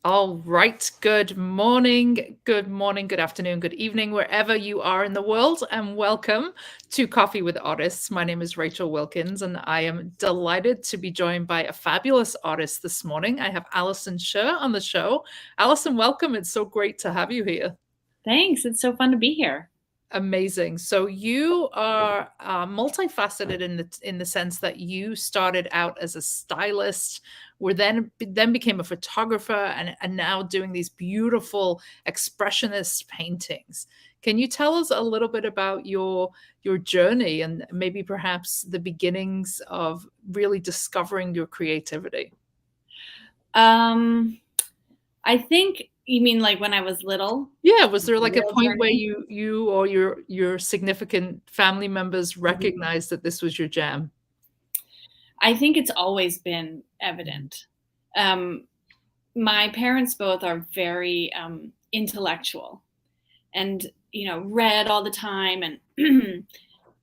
All right. Good morning, good afternoon, good evening, wherever you are in the world, and welcome to Coffee with Artists. My name is Rachel Wilkins, and I am delighted to be joined by a fabulous artist this morning. I have Alison Sher on the show. Alison, welcome. It's so great to have you here. Thanks. It's so fun to be here. Amazing. So you are multifaceted in the sense that you started out as a stylist, were then became a photographer, and now doing these beautiful expressionist paintings. Can you tell us a little bit about your journey and maybe perhaps the beginnings of really discovering your creativity? I think you mean like when I was little, Yeah, was there the like a real point where journey? you or your significant family members Mhm. recognized that this was your jam? I think it's always been evident. Um, my parents both are very intellectual and, read all the time. And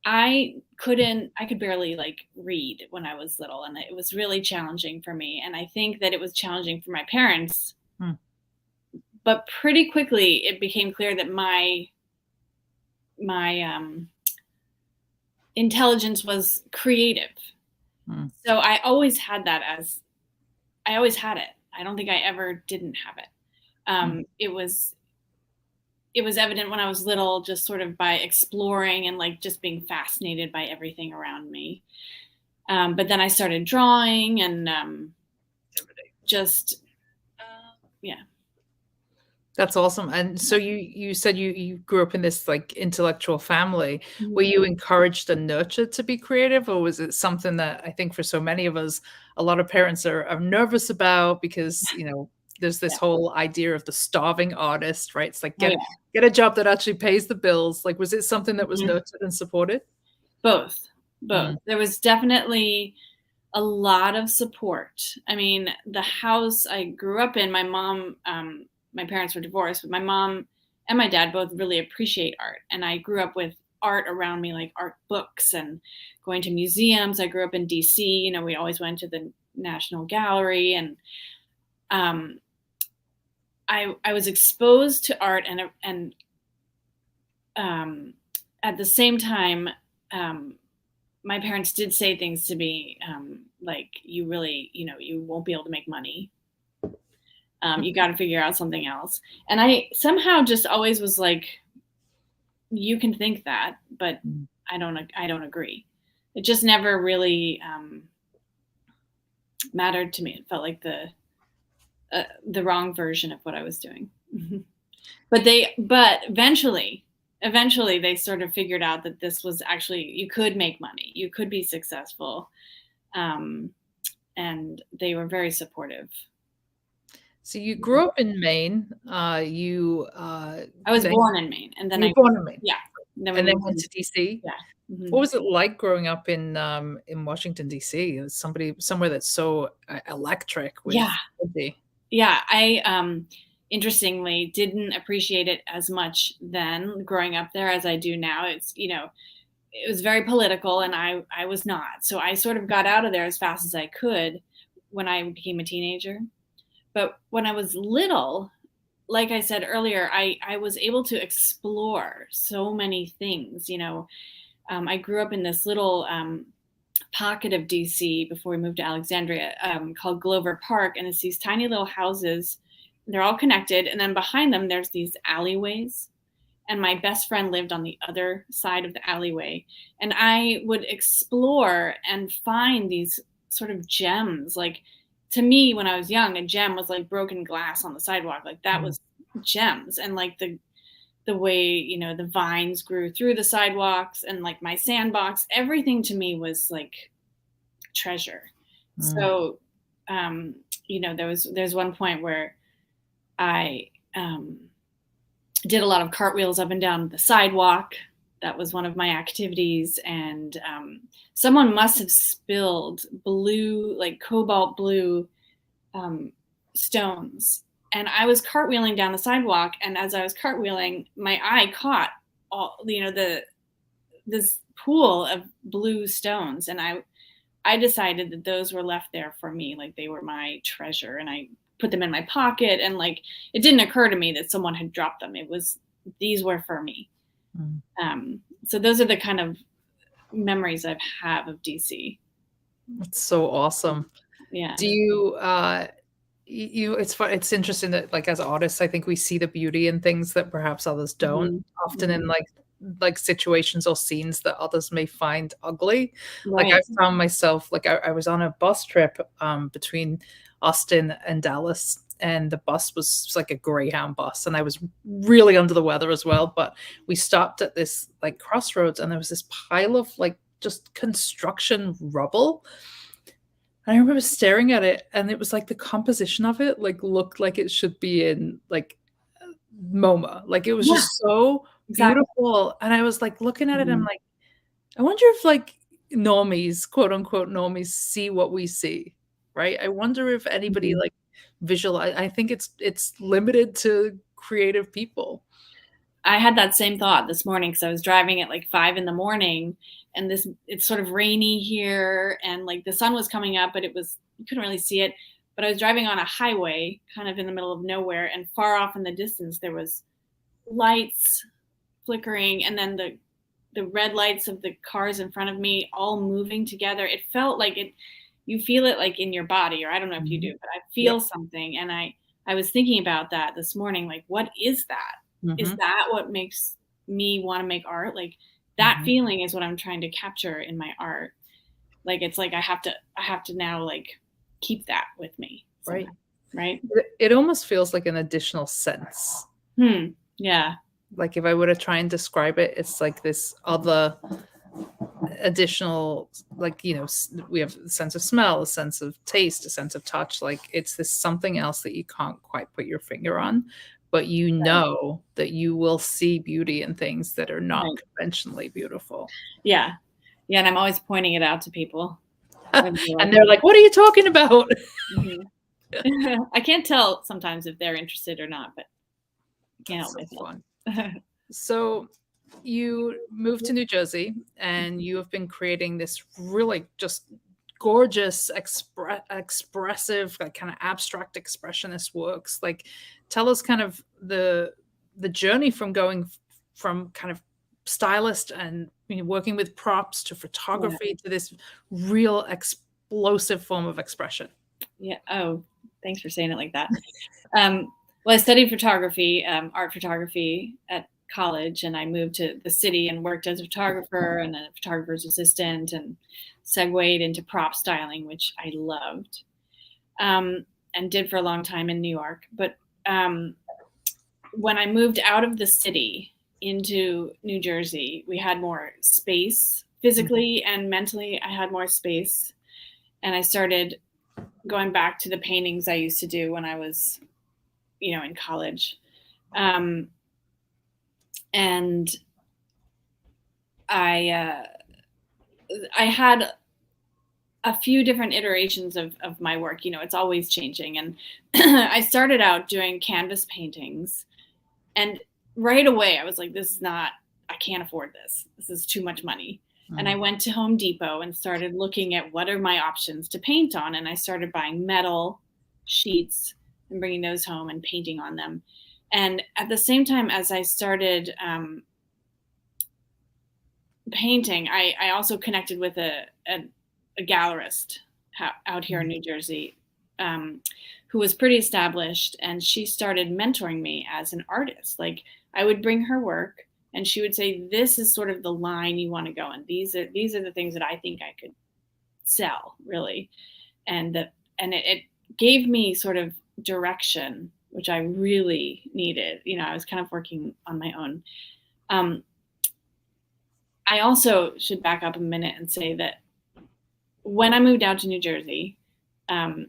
I could barely like read when I was little. And it was really challenging for me. And I think that it was challenging for my parents. Hmm. But pretty quickly, it became clear that my intelligence was creative. Hmm. So I always had it. I don't think I ever didn't have it. Hmm. It was evident when I was little, just sort of by exploring and like just being fascinated by everything around me. But then I started drawing and just yeah. That's awesome. And so you said you grew up in this like intellectual family. Were Mhm. you encouraged and nurtured to be creative, or was it something that I think for so many of us, a lot of parents are nervous about because, there's this Yeah. whole idea of the starving artist, right? It's like Oh get a job that actually pays the bills. Like, was it something that was yeah. nurtured and supported? Both. Both. Mm. There was definitely a lot of support. I mean, the house I grew up in, my parents were divorced, but my mom and my dad both really appreciate art. And I grew up with art around me, like art books and going to museums. I grew up in DC. We always went to the National Gallery. And um, I was exposed to art and um, at the same time, um, my parents did say things to me like, you really, you won't be able to make money. You got to figure out something else. And I somehow just always was like, you can think that, but Mm. I don't agree. It just never really mattered to me. It felt like the wrong version of what I was doing. But eventually they sort of figured out that this was actually, you could make money, you could be successful. Um, and they were very supportive. So you grew up in Maine. I was Then born in Maine, and then you were born in Maine, yeah, then we and then moved went in, to DC. yeah. What Mhm. was it like growing up in Washington, DC? As somewhere that's so electric Yeah, with energy. yeah. I interestingly didn't appreciate it as much then growing up there as I do now. It was very political, and I was not. So I sort of got out of there as fast as I could when I became a teenager. But when I was little, like I said earlier, I was able to explore so many things. I grew up in this little pocket of DC before we moved to Alexandria, called Glover Park, and it's these tiny little houses. They're all connected, and then behind them there's these alleyways. And my best friend lived on the other side of the alleyway, and I would explore and find these sort of gems. Like, to me, when I was young, a gem was like broken glass on the sidewalk. Like, that Mm. was gems. And like the way, the vines grew through the sidewalks, and like my sandbox, everything to me was like treasure. Mm. So there's one point where I did a lot of cartwheels up and down the sidewalk. That was one of my activities. And someone must have spilled blue, like cobalt blue, um, stones. And I was cartwheeling down the sidewalk, and as I was cartwheeling, my eye caught all, this pool of blue stones, and I decided that those were left there for me, like they were my treasure, and I put them in my pocket, and like it didn't occur to me that someone had dropped them. These were for me. So those are the kind of memories I have of DC. That's so awesome. Yeah. Do you it's fun, it's interesting that like as artists, I think we see the beauty in things that perhaps others don't, Mhm. often in Mhm. like situations or scenes that others may find ugly. Like I Right. found myself like I was on a bus trip between Austin and Dallas, and the bus was like a Greyhound bus, and I was really under the weather as well. But we stopped at this like crossroads, and there was this pile of like just construction rubble. I remember staring at it, and it was like the composition of it, like, looked like it should be in, like, MoMA. Like, it was Yeah, just so exactly. beautiful, and I was, like, looking at it, and I'm Mhm. like, I wonder if, like, normies, quote, unquote, "normies" see what we see, right? I wonder if anybody, Mhm. like, I think it's limited to creative people. I had that same thought this morning because I was driving at like 5 in the morning, and it's sort of rainy here, and like the sun was coming up, but you couldn't really see it. But I was driving on a highway kind of in the middle of nowhere, and far off in the distance there was lights flickering, and then the red lights of the cars in front of me all moving together. It felt like you feel it like in your body, or I don't know if you Mhm. do, but I Yep. feel something. And I was thinking about that this morning, like, what is that? Is Mhm. that what makes me want to make art? Like that Mhm. feeling is what I'm trying to capture in my art. Like it's like I have to now like keep that with me somehow. Right. Right? It almost feels like an additional sense. Hmm. Yeah. Like, if I were to try and describe it, it's like this other additional, like, we have a sense of smell, a sense of taste, a sense of touch. Like, it's this something else that you can't quite put your finger on, but you Right. know that you will see beauty in things that are not Right. conventionally beautiful. Yeah. Yeah. And I'm always pointing it out to people. Whether they like And they're it. like, "What are you talking about?" Mhm. I can't tell sometimes if they're interested or not, but I can't That's help so myself. fun. So you moved to New Jersey, and you have been creating this really just gorgeous, expressive, like kind of abstract expressionist works. Like, tell us kind of the journey from going from kind of stylist and working with props to Yeah. photography to this real explosive form of expression. Yeah. Oh, thanks for saying it like that. Well, I studied photography, art photography at college, and I moved to the city and worked as a photographer and a photographer's assistant, and segued into prop styling, which I loved, and did for a long time in New York. But um, when I moved out of the city into New Jersey, we had more space Mhm. physically and mentally. I had more space, and I started going back to the paintings I used to do when I was, in college. Um, and I had a few different iterations of my work. It's always changing. And I started out doing canvas paintings, and right away I was like, this is not, I can't afford this. This is too much money. And I Mm. went to Home Depot and started looking at what are my options to paint on. And I started buying metal sheets and bringing those home and painting on them. And at the same time as I started painting, I also connected with a gallerist out here in Mhm. New Jersey, who was pretty established, and she started mentoring me as an artist. Like I would bring her work, and she would say, "This is sort of the line you want to go in. These are the things that I think I could sell, really." And it gave me sort of direction, which I really needed. I was kind of working on my own. Um, I also should back up a minute and say that when I moved out to New Jersey, um,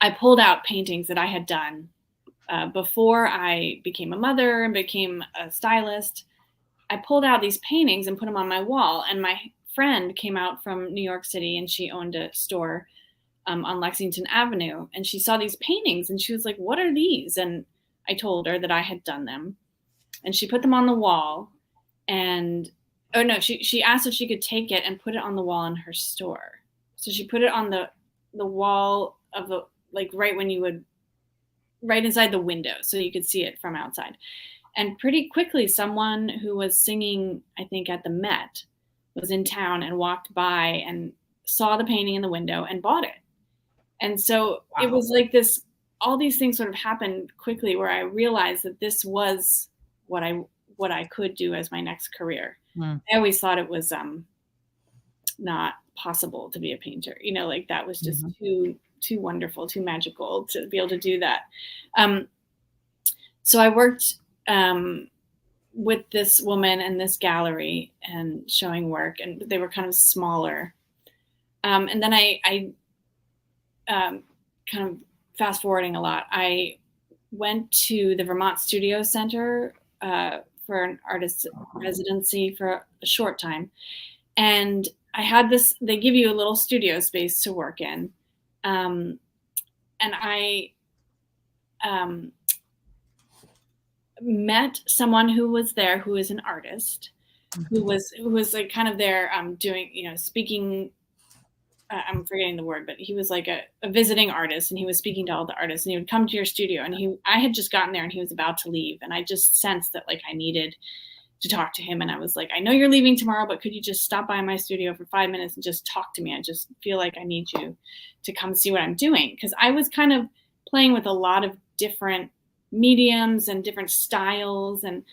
I pulled out paintings that I had done before I became a mother and became a stylist. I pulled out these paintings and put them on my wall. And my friend came out from New York City, and she owned a store on Lexington Avenue. And she saw these paintings, and she was like, "What are these?" And I told her that I had done them. And she put them on the wall. And oh no, she asked if she could take it and put it on the wall in her store. So she put it on the wall of the, like, right when you would right inside the window, so you could see it from outside. And pretty quickly, someone who was singing, I think at the Met, was in town and walked by and saw the painting in the window and bought it. And so it Wow. was like this, all these things sort of happened quickly where I realized that this was what I could do as my next career. Mm. I always thought it was not possible to be a painter. Like that was just Mhm. too wonderful, too magical to be able to do that. Um, so I worked with this woman and this gallery and showing work, and they were kind of smaller. And then I kind of fast forwarding a lot. I went to the Vermont Studio Center for an artist residency for a short time. And I had this, they give you a little studio space to work in. And I met someone who was there who is an artist, who was like kind of there doing, speaking. I'm forgetting the word, but he was like a visiting artist, and he was speaking to all the artists, and he would come to your studio, and I had just gotten there and he was about to leave. And I just sensed that like I needed to talk to him. And I was like, I know you're leaving tomorrow, but could you just stop by my studio for 5 minutes and just talk to me? I just feel like I need you to come see what I'm doing. Cause I was kind of playing with a lot of different mediums and different styles. And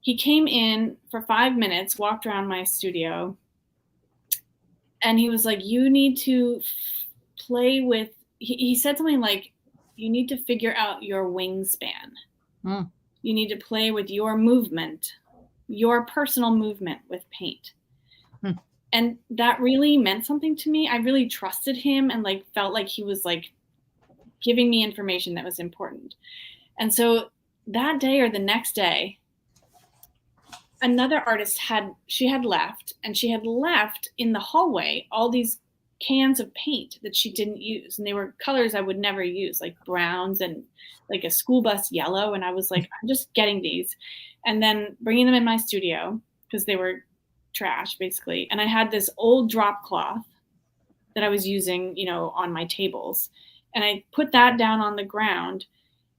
he came in for 5 minutes, walked around my studio, and he was like, you need to play with, he said something like, you need to figure out your wingspan. Mm. You need to play with your movement, your personal movement with paint. Mm. And that really meant something to me. I really trusted him and like felt like he was like giving me information that was important. And so that day or the next day, another artist had left, and she had left in the hallway all these cans of paint that she didn't use, and they were colors I would never use, like browns and like a school bus yellow. And I was like, I'm just getting these and then bringing them in my studio because they were trash basically. And I had this old drop cloth that I was using, on my tables, and I put that down on the ground,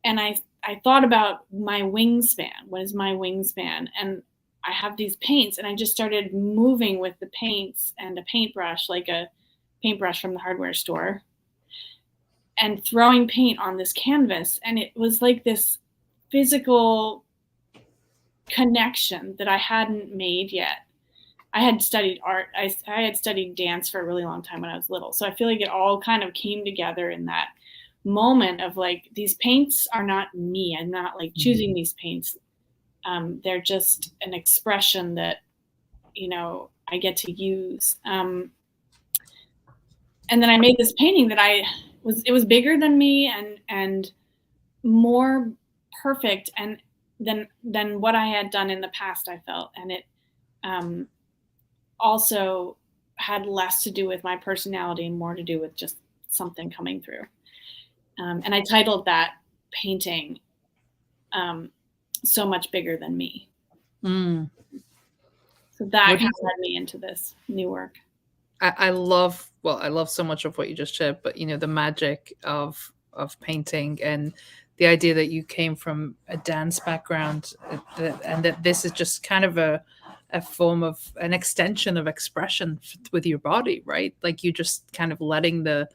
and I thought about my wingspan. What is my wingspan? And I have these paints, and I just started moving with the paints and a paintbrush, like a paintbrush from the hardware store, and throwing paint on this canvas. And it was like this physical connection that I hadn't made yet. I had studied art. I had studied dance for a really long time when I was little. So I feel like it all kind of came together in that moment of like, these paints are not me. I'm not like choosing these paints. They're just an expression that, I get to use. And then I made this painting that it was bigger than me and more perfect and than what I had done in the past, I felt. And it also had less to do with my personality and more to do with just something coming through. And I titled that painting So Much Bigger Than Me. Mm. So that kind of led me into this new work. I love so much of what you just shared, but the magic of painting and the idea that you came from a dance background, and that this is just kind of a form of an extension of expression with your body, right? Like you just kind of letting the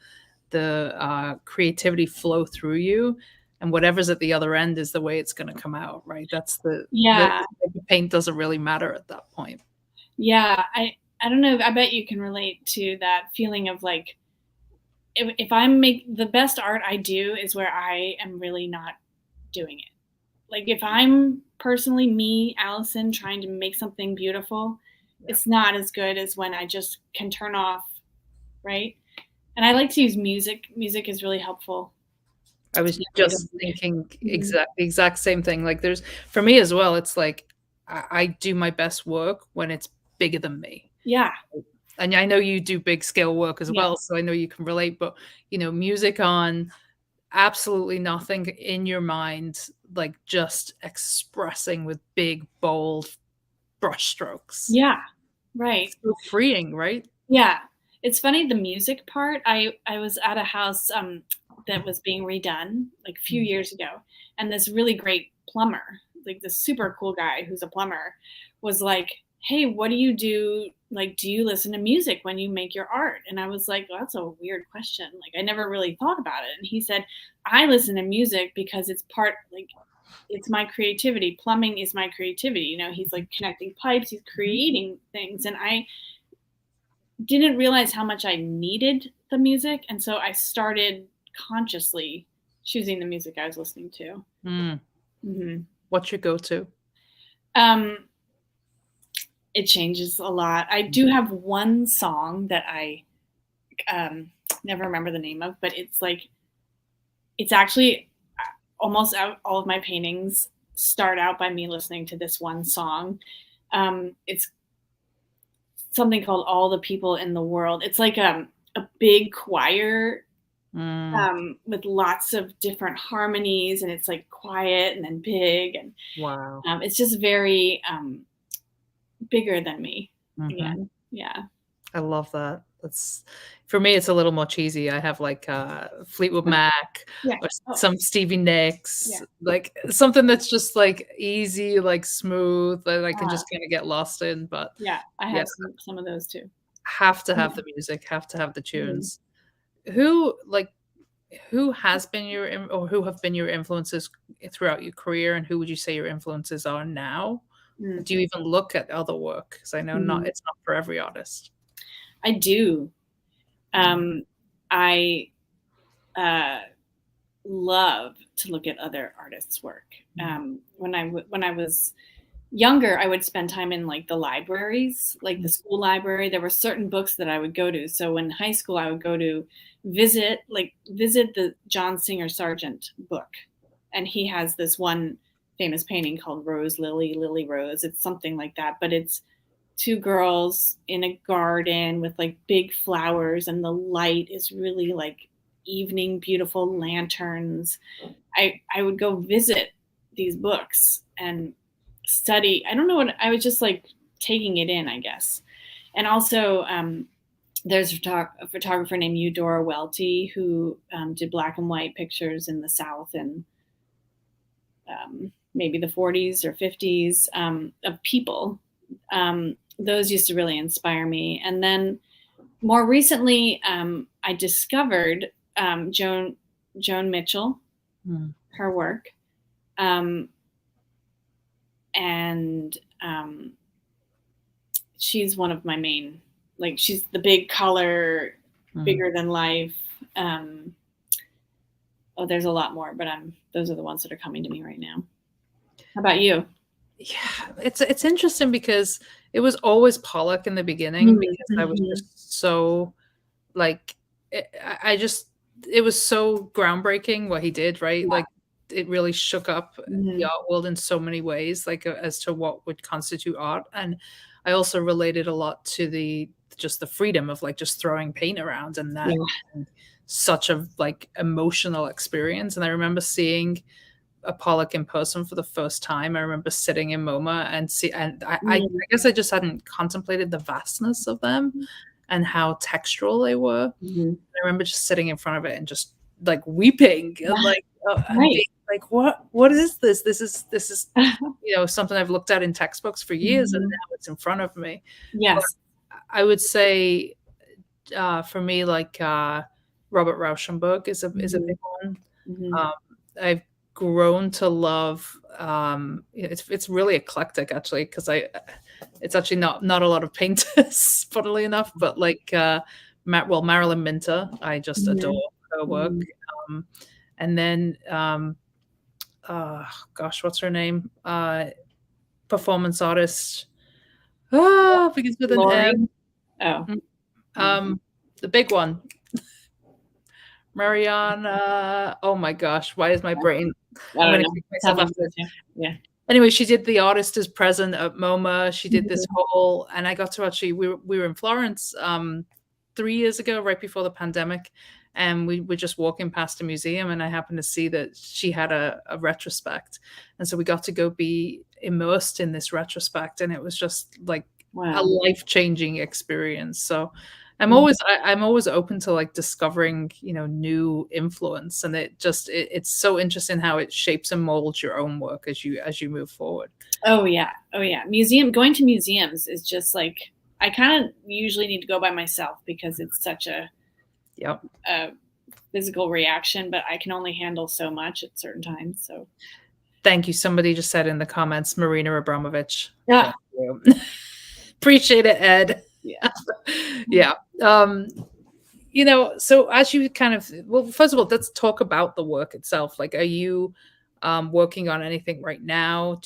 creativity flow through you, and whatever's at the other end is the way it's going to come out, right? That's the paint doesn't really matter at that point. Yeah, I don't know. I bet you can relate to that feeling of like, if I make the best art I do is where I am really not doing it. Like if I'm personally me, Alison, trying to make something beautiful, it's not as good as when I just can turn off, right? And I like to use music. Music is really helpful. I was just thinking exact same thing. Like for me as well, it's like I do my best work when it's bigger than me. Yeah. And I know you do big scale work as well, so I know you can relate, but music on, absolutely nothing in your mind, like just expressing with big, bold brush strokes. Yeah. Right. It's so freeing, right? Yeah. It's funny, the music part. I was at a house that was being redone like a few years ago. And this really great plumber, like this super cool guy who's a plumber, was like, hey, what do you do? Like, do you listen to music when you make your art? And I was like, well, that's a weird question. Like, I never really thought about it. And he said, I listen to music because it's part, like, it's my creativity. Plumbing is my creativity. You know, he's like connecting pipes, he's creating things. And I didn't realize how much I needed the music. And so I started consciously choosing the music I was listening to. Mm. Mm-hmm. What's your go-to? It changes a lot. I do have one song that I never remember the name of, but it's actually almost all of my paintings start out by me listening to this one song. It's something called All the People in the World. It's like a big choir with lots of different harmonies, and it's like quiet and then big. And wow. It's just very bigger than me again. Yeah. I love that. That's, for me, it's a little more cheesy. I have like Fleetwood Mac or some Stevie Nicks, like something that's just like easy, like smooth, that I can just kind of get lost in. But yeah, I have some of those too. Have to have the music, have to have the tunes. Who has been who have been your influences throughout your career, and who would you say your influences are now? Do you even look at other work? Because I know it's not for every artist. I do. I love to look at other artists' work. When I was younger, I would spend time in like the libraries, like the school library. There were certain books that I would go to. So in high school, I would go to visit the John Singer Sargent book, and he has this one famous painting called Rose Lily, Lily Rose. It's something like that, but it's two girls in a garden with like big flowers, and the light is really like evening, beautiful lanterns. I would go visit these books and study. I don't know what, I was just like taking it in, I guess. And also there's a photographer named Eudora Welty who did black and white pictures in the South in maybe the 40s or 50s of people. Those used to really inspire me. And then more recently, I discovered Joan Mitchell, her work. And she's one of my main, like, she's the big color, bigger than life. There's a lot more, but those are the ones that are coming to me right now. How about you? Yeah, it's interesting because it was always Pollock in the beginning, because I was just so like, it was so groundbreaking what he did, right? Like, it really shook up the art world in so many ways, like as to what would constitute art. And I also related a lot to just the freedom of like just throwing paint around, and that such a like emotional experience. And I remember seeing a Pollock in person for the first time. I remember sitting in MoMA and I guess I just hadn't contemplated the vastness of them and how textural they were. I remember just sitting in front of it and just like weeping and like, being like, what is this? This is something I've looked at in textbooks for years, and now it's in front of me. Yes. But I would say for me, like Robert Rauschenberg is a big one. I've grown to love it's really eclectic, actually, because it's actually not a lot of painters, funnily enough, but like Marilyn Minter, I just adore her work. And then gosh, what's her name? Performance artist, begins with an M. The big one, Mariana. Oh my gosh, why is my brain? I'm going to kick myself after this. Yeah. Anyway, she did The Artist is Present at MoMA. She did this whole, and I got to actually, we were in Florence 3 years ago, right before the pandemic, and we were just walking past a museum, and I happened to see that she had a retrospect, and so we got to go be immersed in this retrospect, and it was just like a life-changing experience. So I'm always open to like discovering, new influence, and it's so interesting how it shapes and molds your own work as you move forward. Oh yeah. Oh yeah. Going to museums is just like, I kind of usually need to go by myself because it's such Yep. a physical reaction, but I can only handle so much at certain times. So Thank you. Somebody just said in the comments, Marina Abramovich. yeah. Thank you. Appreciate it, Ed. Yeah. Yeah. So as you well, first of all, let's talk about the work itself. Like, are you working on anything right now?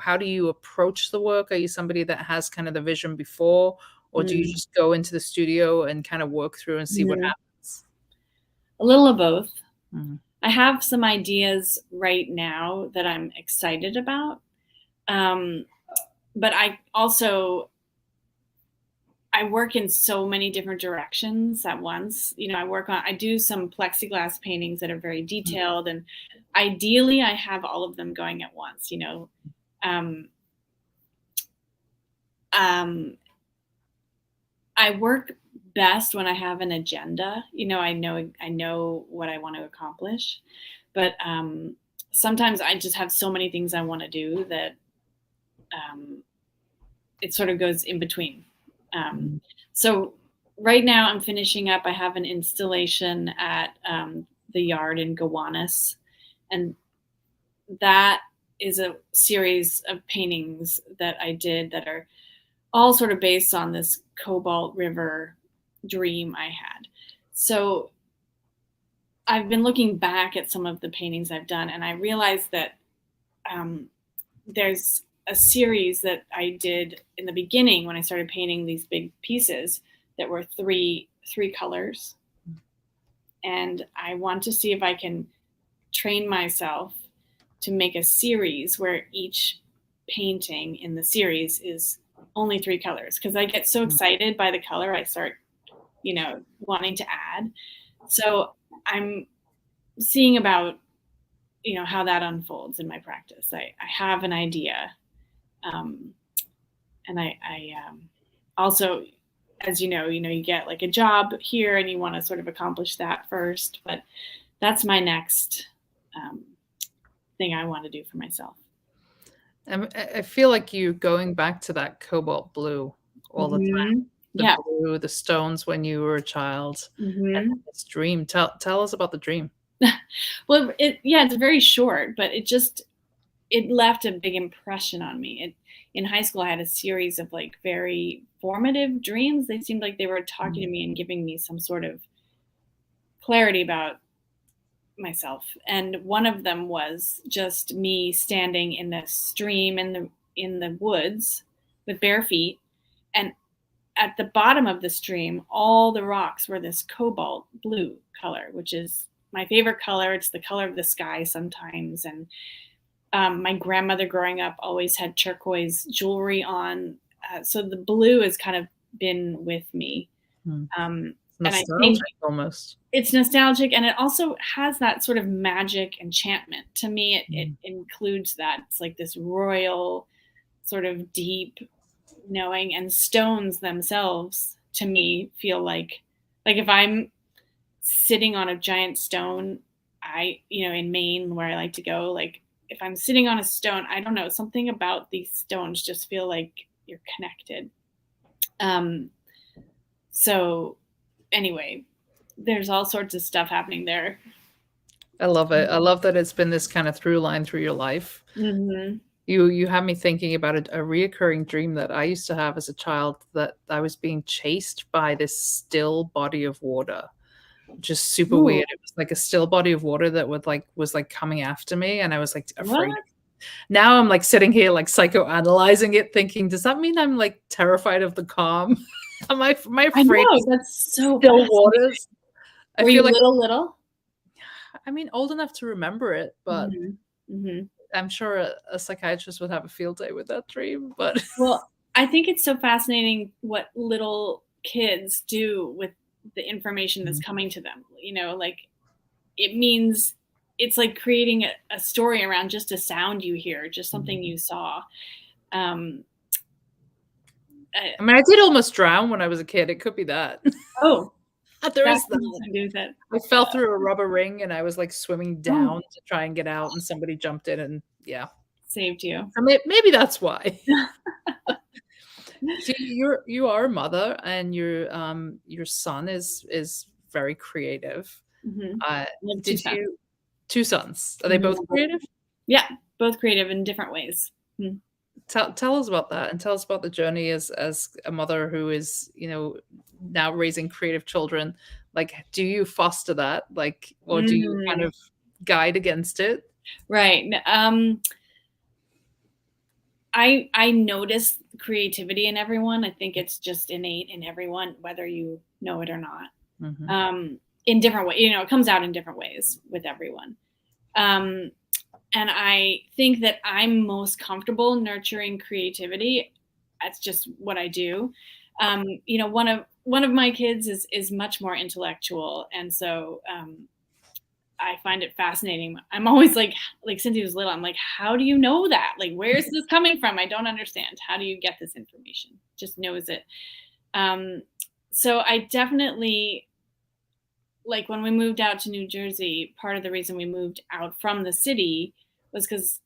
How do you approach the work? Are you somebody that has kind of the vision before, or do you Mm. just go into the studio and kind of work through and see what Mhm. happens? A little of both. Mhm. I have some ideas right now that I'm excited about. But I work in so many different directions at once. I do some plexiglass paintings that are very detailed, and ideally I have all of them going at once. Um, um, I work best when I have an agenda. I know what I want to accomplish, but sometimes I just have so many things I want to do that um, it sort of goes in between. Um, Mhm. so right now I'm finishing up. I have an installation at the yard in Gowanus, and that is a series of paintings that I did that are all sort of based on this Cobalt River dream I had. So I've been looking back at some of the paintings I've done, and I realized that um, there's a series that I did in the beginning when I started painting these big pieces that were three colors, and I want to see if I can train myself to make a series where each painting in the series is only three colors, because I get so excited by the color I start wanting to add. So I'm seeing about how that unfolds in my practice. I have an idea, um, and I also, as you get like a job here and you want to sort of accomplish that first, but that's my next um, thing I want to do for myself. I feel like you going back to that cobalt blue all the time. Hmm. The Yeah. blue, the stones when you were a child, and Hmm. this dream. Tell us about the dream. Well, it's very short, but it left a big impression on me. In high school, I had a series of like very formative dreams. They seemed like they were talking to me and giving me some sort of clarity about myself. And one of them was just me standing in the stream in the woods with bare feet, and at the bottom of the stream, all the rocks were this cobalt blue color, which is my favorite color. It's the color of the sky sometimes. And my grandmother growing up always had turquoise jewelry on. So the blue has kind of been with me. Mm. And I think Nostalgic almost. it's nostalgic, and it also has that sort of magic enchantment. To me, it Mm. includes that. It's like this royal, sort of deep knowing, and stones themselves to me feel like if I'm sitting on a giant stone, in Maine where I like to go, like if I'm sitting on a stone, I don't know, something about these stones just feel like you're connected. Um, so anyway, there's all sorts of stuff happening there. I love it. I love that it's been this kind of through line through your life. Hmm. You have me thinking about a reoccurring dream that I used to have as a child, that I was being chased by this still body of water. Just super Ooh, weird. It was like a still body of water that was like coming after me, and I was like afraid. what? Now I'm like sitting here like psychoanalyzing it, thinking, does that mean I'm like terrified of the calm? Am I I afraid know, of that's so still fascinating. waters? I Were you feel like, little? I mean, old enough to remember it, but Hmm. Hmm. I'm sure a psychiatrist would have a field day with that dream. But Well, I think it's so fascinating what little kids do with the information that's coming to them. Like it means it's like creating a story around just a sound you hear, just something you saw. Um, I mean, I did almost drown when I was a kid. It could be that. Oh, There that is has that. something to do with it. I fell through a rubber ring and I was, like, swimming Oh, down to try and get out, and somebody jumped in and yeah. saved you. So maybe that's why. So you are a mother and your son is very creative. Mhm. Uh, I have 2 did sons. you 2 sons. Are they both Mhm. creative? Yeah, both creative in different ways. Mm. Tell us about that and tell us about the journey as a mother who is, now raising creative children. Like, do you foster that? Like, or do you kind Mm, of guide against it? right. I notice creativity in everyone. I think it's just innate in everyone, whether you know it or not. Mhm. In different ways, it comes out in different ways with everyone. Um, and I think that I'm most comfortable nurturing creativity. That's just what I do. One of my kids is much more intellectual, and so I find it fascinating. I'm always like since he was little, I'm like, how do you know that? Like, where's this coming from? I don't understand. How do you get this information? Just knows it. Um, so I definitely like when we moved out to New Jersey. Part of the reason we moved out from the city was because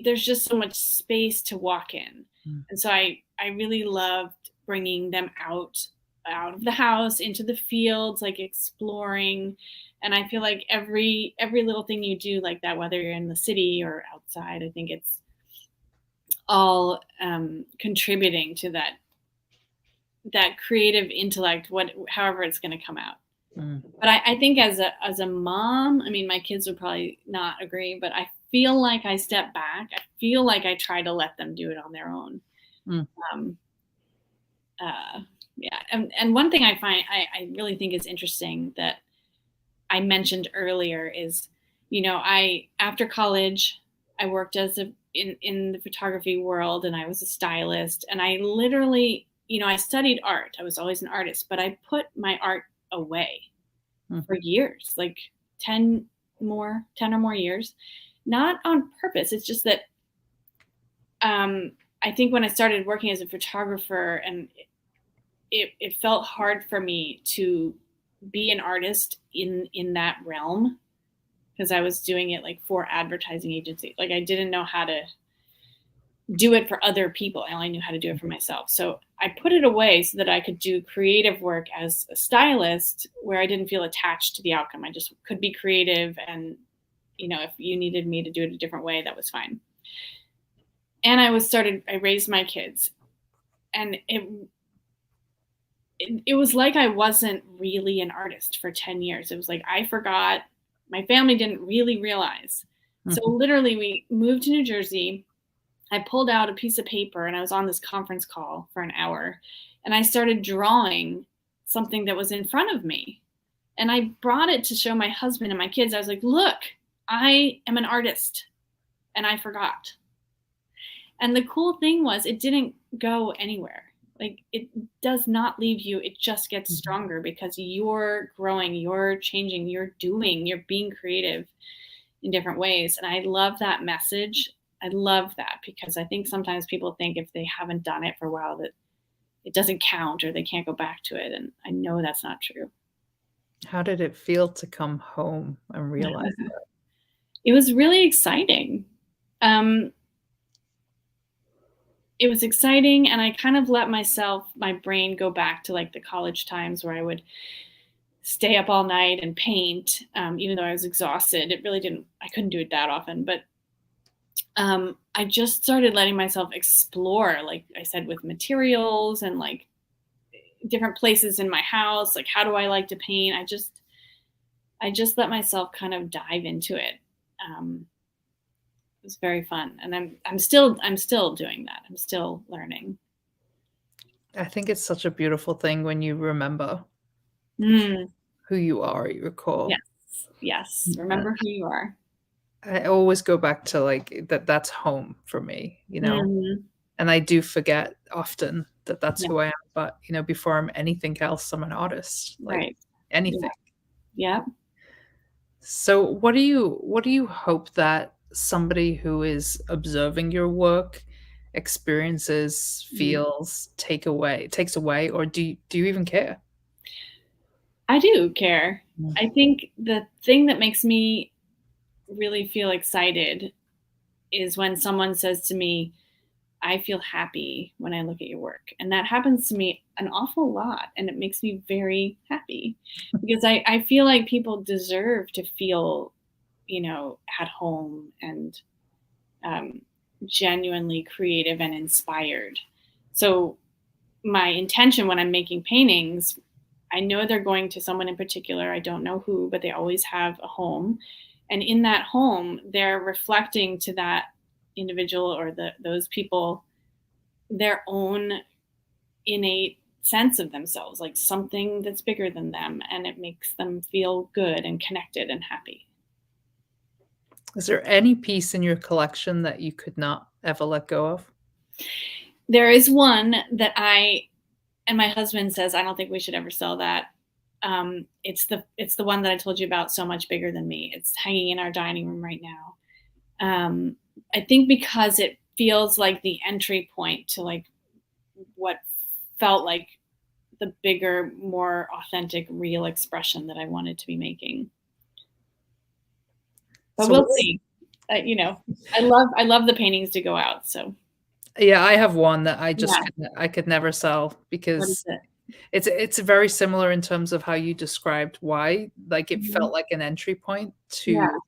there's just so much space to walk in, Mm. and so I really loved bringing them out of the house into the fields, like exploring. And I feel like every little thing you do like that, whether you're in the city or outside, I think it's all contributing to that creative intellect, however it's going to come out. Mm. But I think as a mom, I mean, my kids would probably not agree, but I feel like I step back. I feel like I try to let them do it on their own. Mm. Um, uh, yeah, and one thing I really think is interesting that I mentioned earlier is, I after college, I worked in the photography world, and I was a stylist, and I literally, I studied art. I was always an artist, but I put my art away for Mhm. years, like 10 or more years, not on purpose. It's just that I think when I started working as a photographer, and it felt hard for me to be an artist in that realm because I was doing it like for advertising agency. Like I didn't know how to do it for other people. I only knew how to do it for myself. So I put it away so that I could do creative work as a stylist where I didn't feel attached to the outcome. I just could be creative, and if you needed me to do it a different way, that was fine. And I raised my kids, and it was like I wasn't really an artist for 10 years. It was like I forgot. My family didn't really realize. So Mhm. literally we moved to New Jersey. I pulled out a piece of paper and I was on this conference call for an hour, and I started drawing something that was in front of me. And I brought it to show my husband and my kids. I was like, "Look, I am an artist." And I forgot. And the cool thing was it didn't go anywhere. Like it does not leave you. It just gets Mhm. stronger because you're growing, you're changing, you're being creative in different ways. And I love that message. I love that because I think sometimes people think if they haven't done it for a while that it doesn't count or they can't go back to it. And I know that's not true. How did it feel to come home and realize that? It was really exciting. Um, it was exciting, and I kind of let my brain go back to like the college times where I would stay up all night and paint, even though I was exhausted. It really didn't, I couldn't do it that often, but I just started letting myself explore, like I said, with materials and like different places in my house. Like, how do I like to paint? I just let myself kind of dive into it. Um, it was very fun, and I'm still doing that. I'm still learning. I think it's such a beautiful thing when you remember Mm, who you are at your core. yes, yes. Uh, Remember who you are. I always go back to, like, that's home for me, Mhm. and I do forget often that that's Yeah, who I am, but, before I'm anything else, I'm an artist, like, right. Yeah, anything. yeah. So what do you hope that somebody who is observing your work experiences, feels takes away, or do you even care? I do care. Mm. I think the thing that makes me really feel excited is when someone says to me, I feel happy when I look at your work. And that happens to me an awful lot. And it makes me very happy because I feel like people deserve to feel, at home and um, genuinely creative and inspired. So, my intention when I'm making paintings, I know they're going to someone in particular. I don't know who, but they always have a home. And in that home, they're reflecting to that individual or those people their own innate sense of themselves, like something that's bigger than them, and it makes them feel good and connected and happy. Is there any piece in your collection that you could not ever let go of? There is one that and my husband says I don't think we should ever sell that. It's the one that I told you about, so much bigger than me. It's hanging in our dining room right now. I think because it feels like the entry point to like what felt like the bigger, more authentic, real expression that I wanted to be making. But So we'll what's see. I love the paintings to go out. So Yeah, I have one that yeah, I could never sell what is because it? it's very similar in terms of how you described why, like, it Mhm. felt like an entry point Yeah. to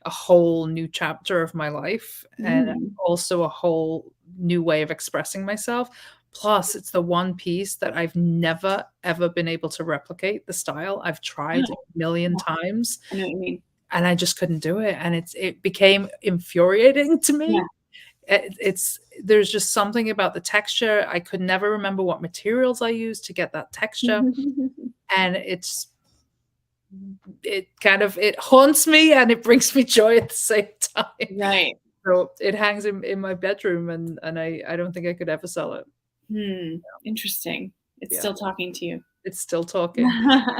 a whole new chapter of my life, and Mm. also a whole new way of expressing myself. Plus, it's the one piece that I've never, ever been able to replicate the style. I've tried a million Yeah, times, I know what you mean. and I just couldn't do it, and it became infuriating to Yeah. me. It's there's just something about the texture. I could never remember what materials I used to get that texture, and it haunts me and it brings me joy at the same time. Right. So it hangs in my bedroom, and I don't think I could ever sell it. Interesting. It's Yeah, still talking to you. it's still talking,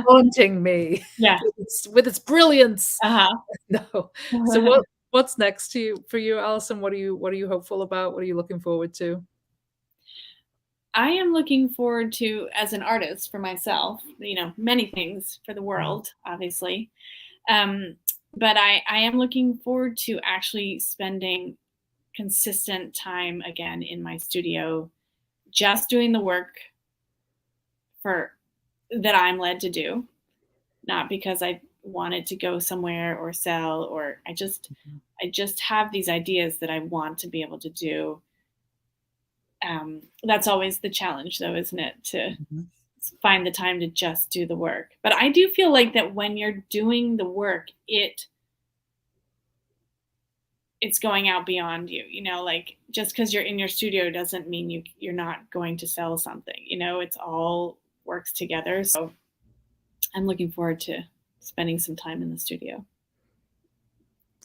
haunting me Yeah. with its brilliance. Uh-huh. No. So what's next to you for you, Alison? What are you hopeful about? What are you looking forward to? I am looking forward to, as an artist for myself, many things for the Mhm. world, obviously. Um, but I am looking forward to actually spending consistent time again in my studio, just doing the work for that I'm led to do, not because I wanted to go somewhere or sell or I just have these ideas that I want to be able to do. That's always the challenge though, isn't it? To Mhm. find the time to just do the work. But I do feel like that when you're doing the work, it's going out beyond you. Like just because you're in your studio doesn't mean you're not going to sell something. It's all works together. So I'm looking forward to spending some time in the studio.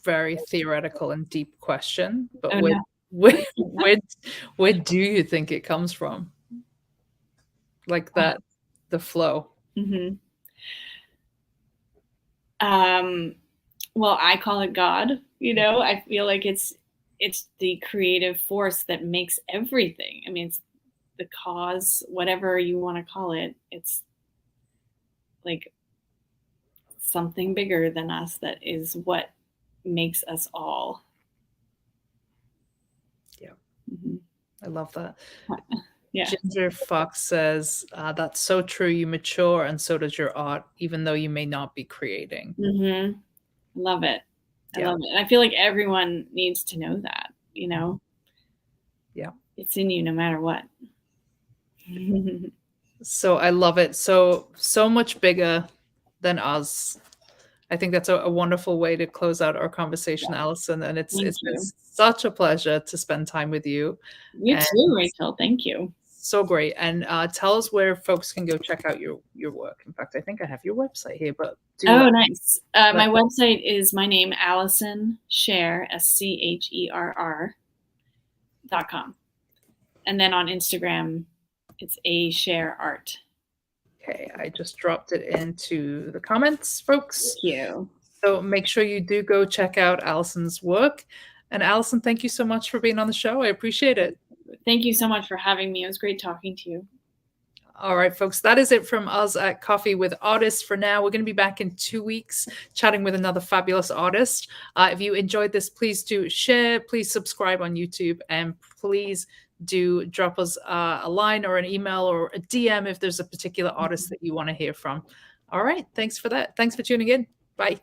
Very theoretical and deep question, but Oh where no. where where where do you think it comes from? Like that, the flow. hmm Um, well, I call it God. I feel like it's the creative force that makes everything. I mean, it's the cause, whatever you want to call it. It's like something bigger than us that is what makes us all. Yeah, hmm I love that. Yeah. Ginger Fox says, "That's so true. You mature, and so does your art, even though you may not be creating." I love it. I Yeah, love it. And I feel like everyone needs to know that. yeah. It's in you no matter what. So I love it. So much bigger than us. I think that's a wonderful way to close out our conversation, Alison. And Thank it's been you. such a pleasure to spend time with you, You and too, Rachel. Thank you. so great. And tell us where folks can go check out your work. In fact, I think I have your website here, but do Oh, let nice. let My website is my name, Alison Sher, SCHERR.com. And then on Instagram, it's a share art. Okay, I just dropped it into the comments, folks. Thank you. So make sure you do go check out Alison's work. And Alison, thank you so much for being on the show. I appreciate it. Thank you so much for having me. It was great talking to you. All right, folks, that is it from us at Coffee with Artists for now. We're going to be back in 2 weeks chatting with another fabulous artist. If you enjoyed this, please do share, please subscribe on YouTube, and please do drop us a line or an email or a DM if there's a particular artist that you want to hear from. All right, thanks for that. Thanks for tuning in. Bye.